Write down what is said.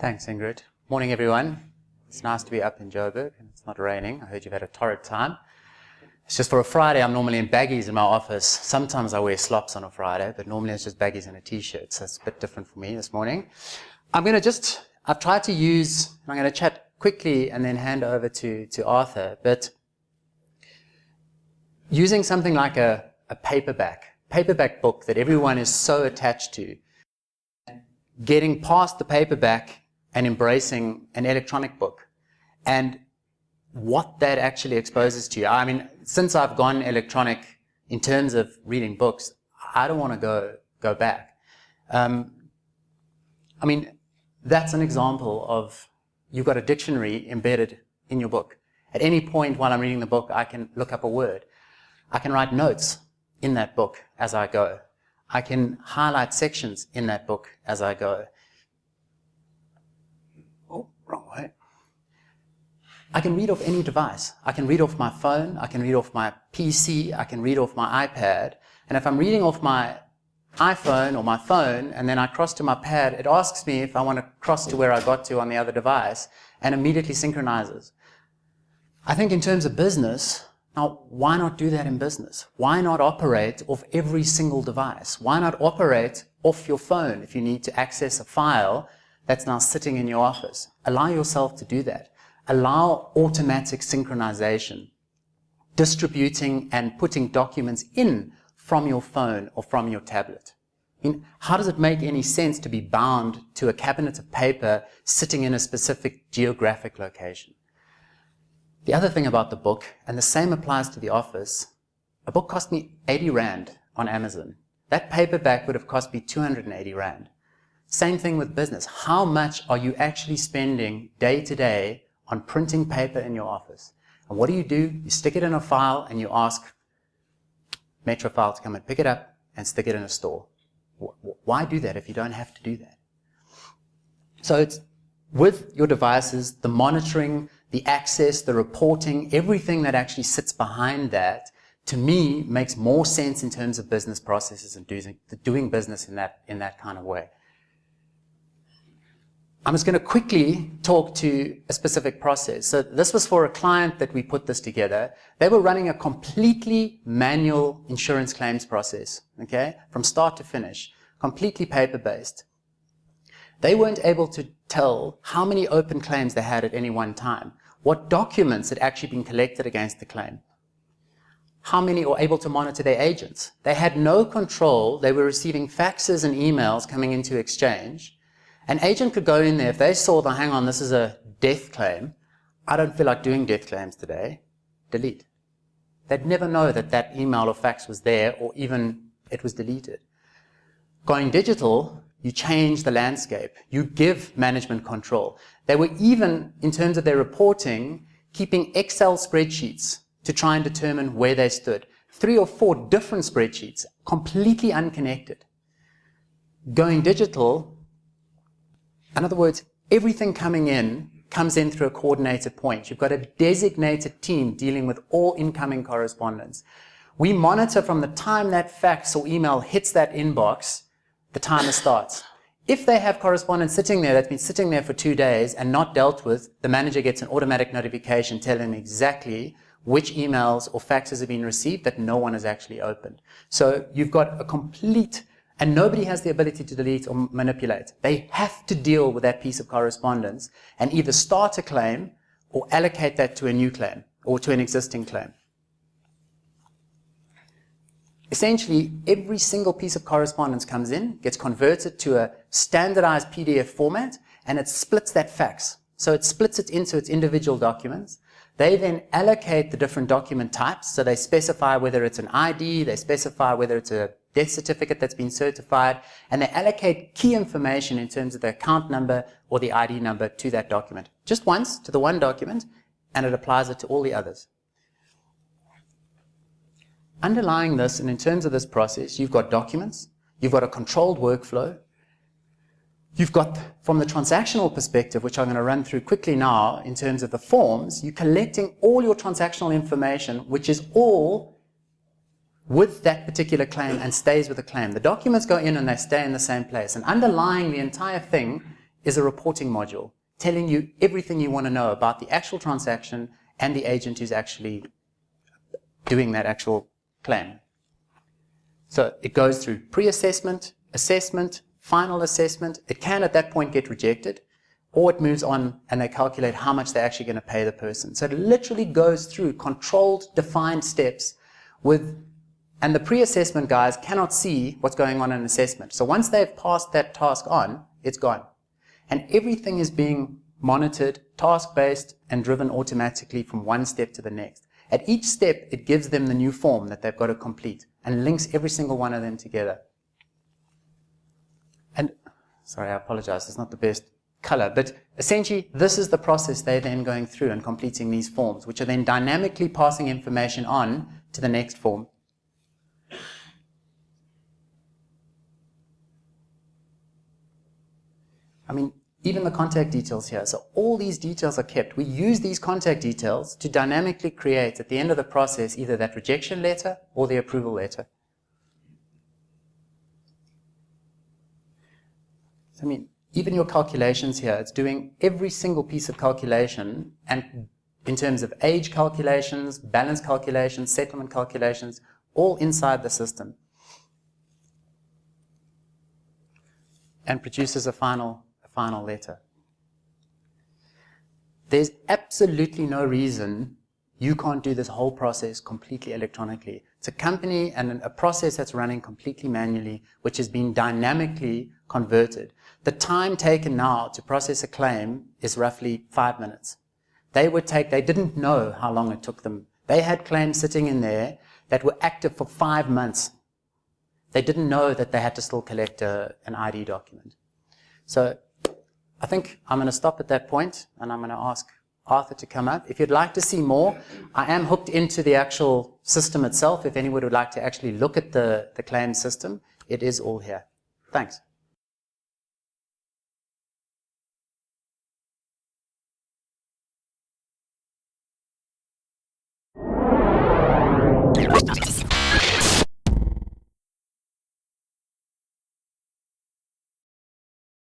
Thanks, Ingrid. Morning, everyone. It's nice to be up in Joburg and it's not raining. I heard you've had a torrid time. It's just for a Friday, I'm normally in baggies in my office. Sometimes I wear slops on a Friday, but normally it's just baggies and a t-shirt, so it's a bit different for me this morning. I've tried to use, I'm going to chat quickly and then hand over to Arthur, but using something like a paperback book that everyone is so attached to, getting past the paperback and embracing an electronic book, and what that actually exposes to you. I mean, since I've gone electronic in terms of reading books, I don't want to go back. I mean, that's an example of you've got a dictionary embedded in your book. At any point while I'm reading the book, I can look up a word. I can write notes in that book as I go. I can highlight sections in that book as I go. Oh, wrong way. I can read off any device. I can read off my phone, I can read off my PC, I can read off my iPad. And if I'm reading off my iPhone or my phone and then I cross to my pad, it asks me if I want to cross to where I got to on the other device and immediately synchronizes. I think in terms of business, now why not do that in business? Why not operate off every single device? Why not operate off your phone if you need to access a file that's now sitting in your office? Allow yourself to do that. Allow automatic synchronization, distributing and putting documents in from your phone or from your tablet. I mean, how does it make any sense to be bound to a cabinet of paper sitting in a specific geographic location? The other thing about the book, and the same applies to the office, a book cost me 80 Rand on Amazon. That paperback would have cost me 280 Rand. Same thing with business. How much are you actually spending day to day on printing paper in your office? And what do? You stick it in a file and you ask Metrofile to come and pick it up and stick it in a store. Why do that if you don't have to do that? So it's with your devices, the monitoring, the access, the reporting, everything that actually sits behind that, to me, makes more sense in terms of business processes and doing business in that kind of way. I'm just going to quickly talk to a specific process. So this was for a client that we put this together. They were running a completely manual insurance claims process, okay, from start to finish, completely paper-based. They weren't able to tell how many open claims they had at any one time, what documents had actually been collected against the claim, how many were able to monitor their agents. They had no control. They were receiving faxes and emails coming into exchange. An agent could go in there, if they saw that, hang on, this is a death claim, I don't feel like doing death claims today, delete. They'd never know that that email or fax was there or even it was deleted. Going digital, you change the landscape. You give management control. They were even, in terms of their reporting, keeping Excel spreadsheets to try and determine where they stood. 3 or 4 different spreadsheets, completely unconnected. Going digital, in other words, everything coming in comes in through a coordinated point. You've got a designated team dealing with all incoming correspondence. We monitor from the time that fax or email hits that inbox, the timer starts. If they have correspondence sitting there that's been sitting there for 2 days and not dealt with, the manager gets an automatic notification telling them exactly which emails or faxes have been received that no one has actually opened. So you've got a complete, and nobody has the ability to delete or manipulate. They have to deal with that piece of correspondence and either start a claim or allocate that to a new claim or to an existing claim. Essentially, every single piece of correspondence comes in, gets converted to a standardized PDF format, and it splits that fax. So it splits it into its individual documents. They then allocate the different document types. So they specify whether it's an ID, they specify whether it's a death certificate that's been certified, and they allocate key information in terms of the account number or the ID number to that document. Just once to the one document, and it applies it to all the others. Underlying this, and in terms of this process, you've got documents, you've got a controlled workflow, you've got, from the transactional perspective, which I'm going to run through quickly now, in terms of the forms, you're collecting all your transactional information, which is all with that particular claim and stays with the claim. The documents go in and they stay in the same place. And underlying the entire thing is a reporting module telling you everything you want to know about the actual transaction and the agent who's actually doing that actual claim. So it goes through pre-assessment, assessment, final assessment. It can at that point get rejected, or it moves on and they calculate how much they're actually going to pay the person. So it literally goes through controlled, defined steps and the pre-assessment guys cannot see what's going on in assessment. So once they've passed that task on, it's gone. And everything is being monitored, task-based, and driven automatically from one step to the next. At each step, it gives them the new form that they've got to complete and links every single one of them together. And, sorry, I apologize, it's not the best color, but essentially this is the process they're then going through and completing these forms, which are then dynamically passing information on to the next form. I mean, even the contact details here. So all these details are kept. We use these contact details to dynamically create at the end of the process either that rejection letter or the approval letter. So, I mean, even your calculations here, it's doing every single piece of calculation, and in terms of age calculations, balance calculations, settlement calculations, all inside the system. And produces a final letter. There's absolutely no reason you can't do this whole process completely electronically. It's a company and a process that's running completely manually, which has been dynamically converted. The time taken now to process a claim is roughly 5 minutes. They didn't know how long it took them. They had claims sitting in there that were active for 5 months. They didn't know that they had to still collect an ID document. So I think I'm going to stop at that point, and I'm going to ask Arthur to come up. If you'd like to see more, I am hooked into the actual system itself. If anyone would like to actually look at the claim system, it is all here. Thanks.